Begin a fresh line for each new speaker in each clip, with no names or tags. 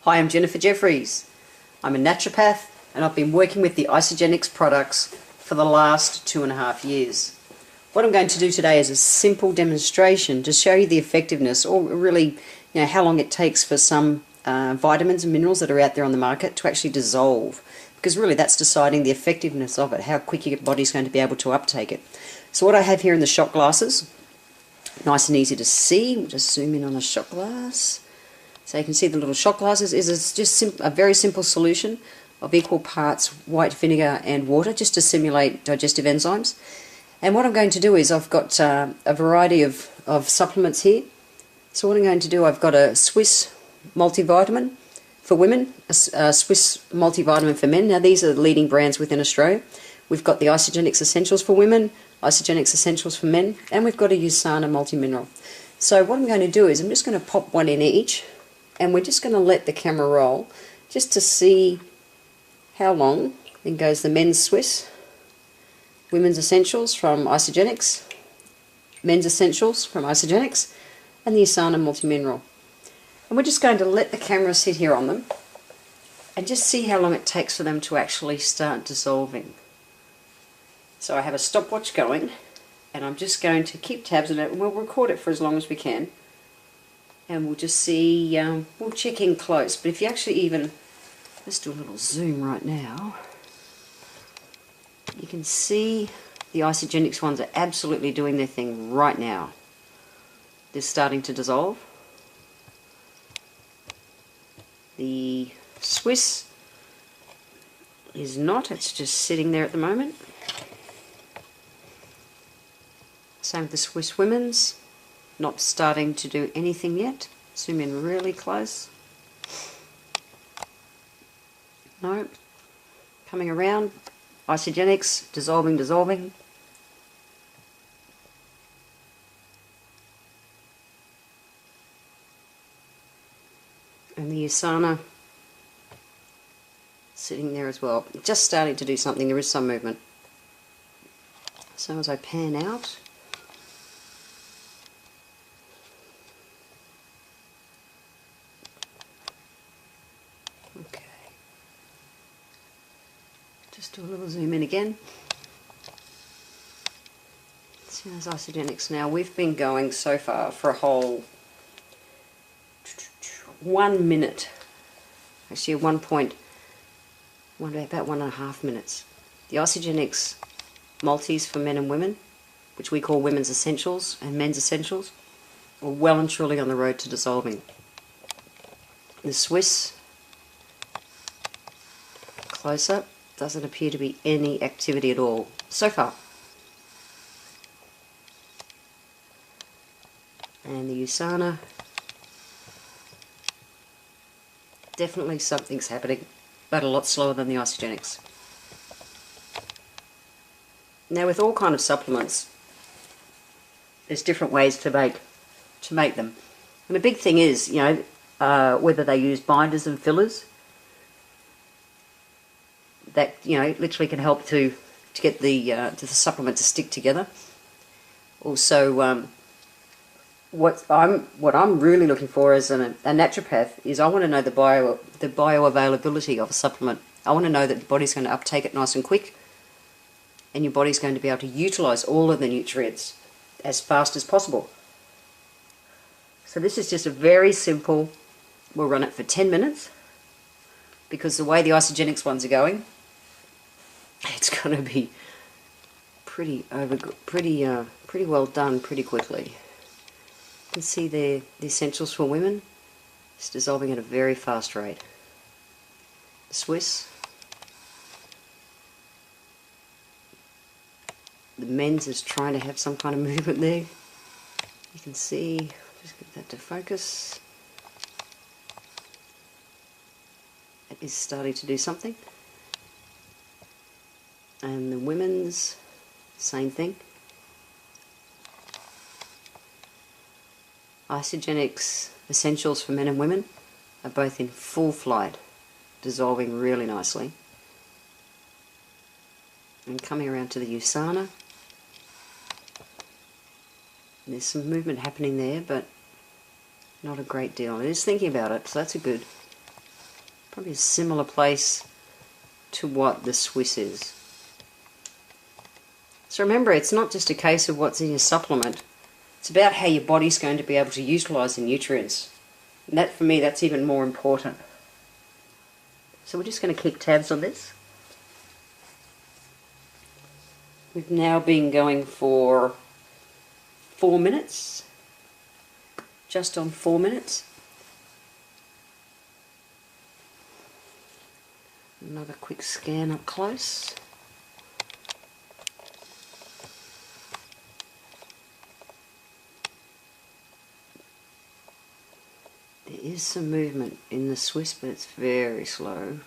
Hi, I'm Jennifer Jefferies. I'm a naturopath and I've been working with the Isagenix products for the last 2.5 years. What I'm going to do today is a simple demonstration to show you the effectiveness, or really how long it takes for some vitamins and minerals that are out there on the market to actually dissolve, because really that's deciding the effectiveness of it, how quick your body's going to be able to uptake it. So what I have here in the shot glasses, nice and easy to see. We'll just zoom in on the shot glass. So you can see the little shot glasses is just a very simple solution of equal parts white vinegar and water, just to simulate digestive enzymes. And what I'm going to do is I've got a variety of supplements here. So what I'm going to do, I've got a Swiss multivitamin for women, a Swiss multivitamin for men. Now these are the leading brands within Australia. We've got the Isagenix Essentials for women, Isagenix Essentials for men, and we've got a USANA multi-mineral. So what I'm going to do is I'm just going to pop one in each, and we're just going to let the camera roll just to see how long. Then goes the men's Swiss, women's essentials from Isagenix, men's essentials from Isagenix, and the USANA multi-mineral. And we're just going to let the camera sit here on them and just see how long it takes for them to actually start dissolving. So I have a stopwatch going, and I'm just going to keep tabs on it, and we'll record it for as long as we can. And we'll just see, we'll check in close. But if you actually even, let's do a little zoom right now. You can see the Isagenix ones are absolutely doing their thing right now. They're starting to dissolve. The Swiss is not, it's just sitting there at the moment. Same with the Swiss women's. Not starting to do anything yet. Zoom in really close. No. Coming around. Isagenix, dissolving, dissolving. And the USANA sitting there as well. Just starting to do something. There is some movement. So as I pan out, okay, just do a little zoom in again. See, there's Isagenix now. We've been going so far for a whole 1 minute. Actually, about 1.5 minutes. The Isagenix multis for men and women, which we call women's essentials and men's essentials, are well and truly on the road to dissolving. The Swiss, close up, doesn't appear to be any activity at all so far. And the USANA, definitely something's happening, but a lot slower than the Isagenix. Now with all kind of supplements, there's different ways to make them. And the big thing is, whether they use binders and fillers, that literally can help to get the supplement to stick together. Also, what I'm really looking for as a naturopath is I want to know the bioavailability of a supplement. I want to know that the body's going to uptake it nice and quick, and your body's going to be able to utilize all of the nutrients as fast as possible. So this is just a very simple, we'll run it for 10 minutes, because the way the Isagenix ones are going, it's going to be pretty well done pretty quickly. You can see the essentials for women, it's dissolving at a very fast rate. The Swiss, the men's is trying to have some kind of movement there. You can see, just get that to focus. It is starting to do something. And the women's, same thing. Isagenix essentials for men and women are both in full flight, dissolving really nicely. And coming around to the USANA, there's some movement happening there, but not a great deal. It is thinking about it, so that's a good. Probably a similar place to what the Swiss is. So remember, it's not just a case of what's in your supplement. It's about how your body's going to be able to utilise the nutrients. And that, for me, that's even more important. So we're just going to keep tabs on this. We've now been going for 4 minutes. Just on 4 minutes. Another quick scan up close. There is some movement in the Swiss, but it's very slow.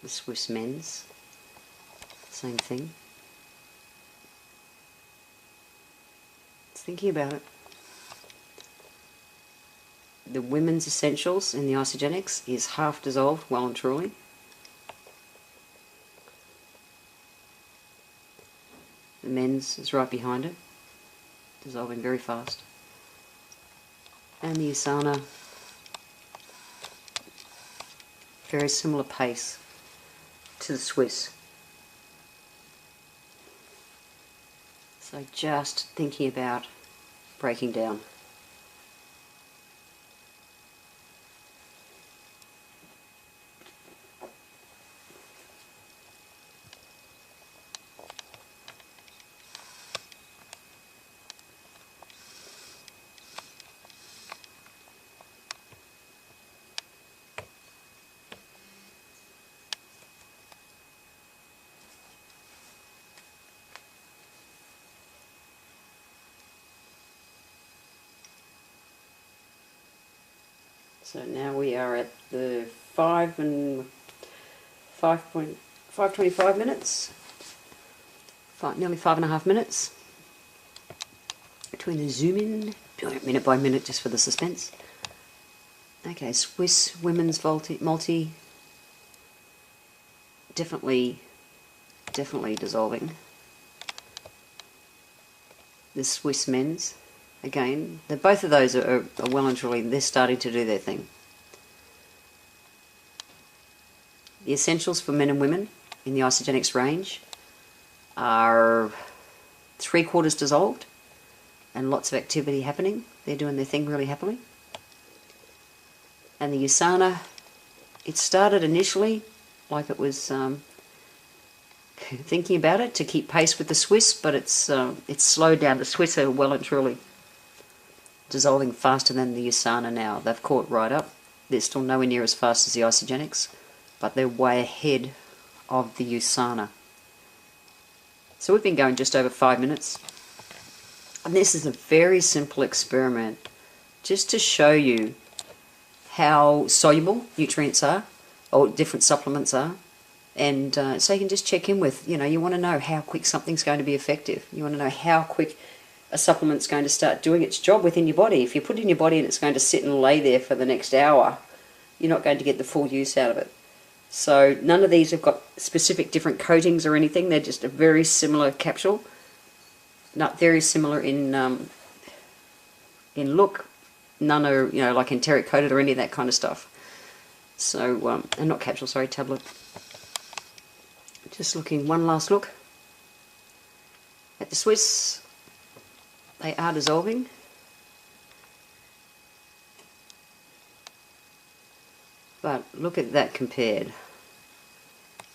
The Swiss men's, same thing. Just thinking about it. The women's essentials in the Isagenix is half dissolved, well and truly. The men's is right behind it, dissolving very fast. And the Usana, very similar pace to the Swiss. So just thinking about breaking down. So now we are at the 5.25 minutes, nearly 5.5 minutes between the zoom in, doing it minute by minute just for the suspense. Okay, Swiss women's multi, definitely dissolving. The Swiss men's. Again, both of those are well and truly, they're starting to do their thing. The essentials for men and women in the Isagenix range are 3/4 dissolved and lots of activity happening. They're doing their thing really happily. And the Usana, it started initially like it was thinking about it to keep pace with the Swiss, but it's slowed down. The Swiss are well and truly dissolving faster than the Usana now. They've caught right up. They're still nowhere near as fast as the Isagenix, but they're way ahead of the Usana. So we've been going just over 5 minutes. And this is a very simple experiment just to show you how soluble nutrients are, or different supplements are. And so you can just check in with, you want to know how quick something's going to be effective. You want to know how quick a supplement's going to start doing its job within your body. If you put it in your body and it's going to sit and lay there for the next hour, you're not going to get the full use out of it. So none of these have got specific different coatings or anything. They're just a very similar capsule. Not very similar in look. None are, like enteric coated or any of that kind of stuff. So, and not capsule, sorry, tablet. Just looking, one last look at the Swiss. They are dissolving. But look at that compared.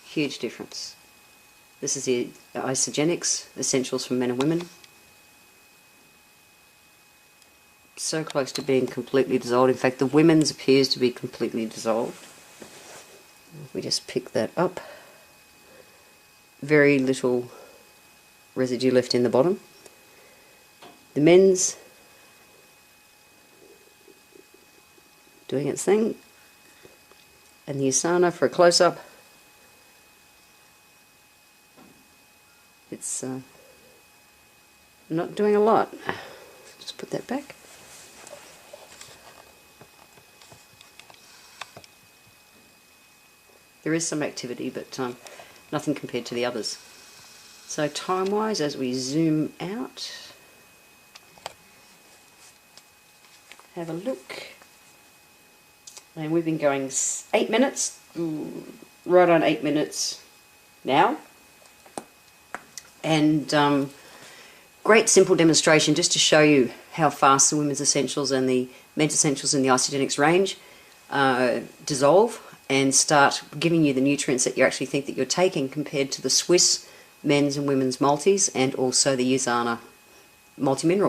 Huge difference. This is the Isagenix, essentials for men and women. So close to being completely dissolved. In fact, the women's appears to be completely dissolved. If we just pick that up. Very little residue left in the bottom. The men's doing its thing, and the Usana for a close-up. It's not doing a lot. Just put that back. There is some activity, but nothing compared to the others. So time-wise, as we zoom out, have a look. And we've been going 8 minutes, right on 8 minutes now. And great simple demonstration just to show you how fast the Women's Essentials and the Men's Essentials in the Isagenix range dissolve and start giving you the nutrients that you actually think that you're taking compared to the Swiss men's and women's multis and also the Usana multi-mineral.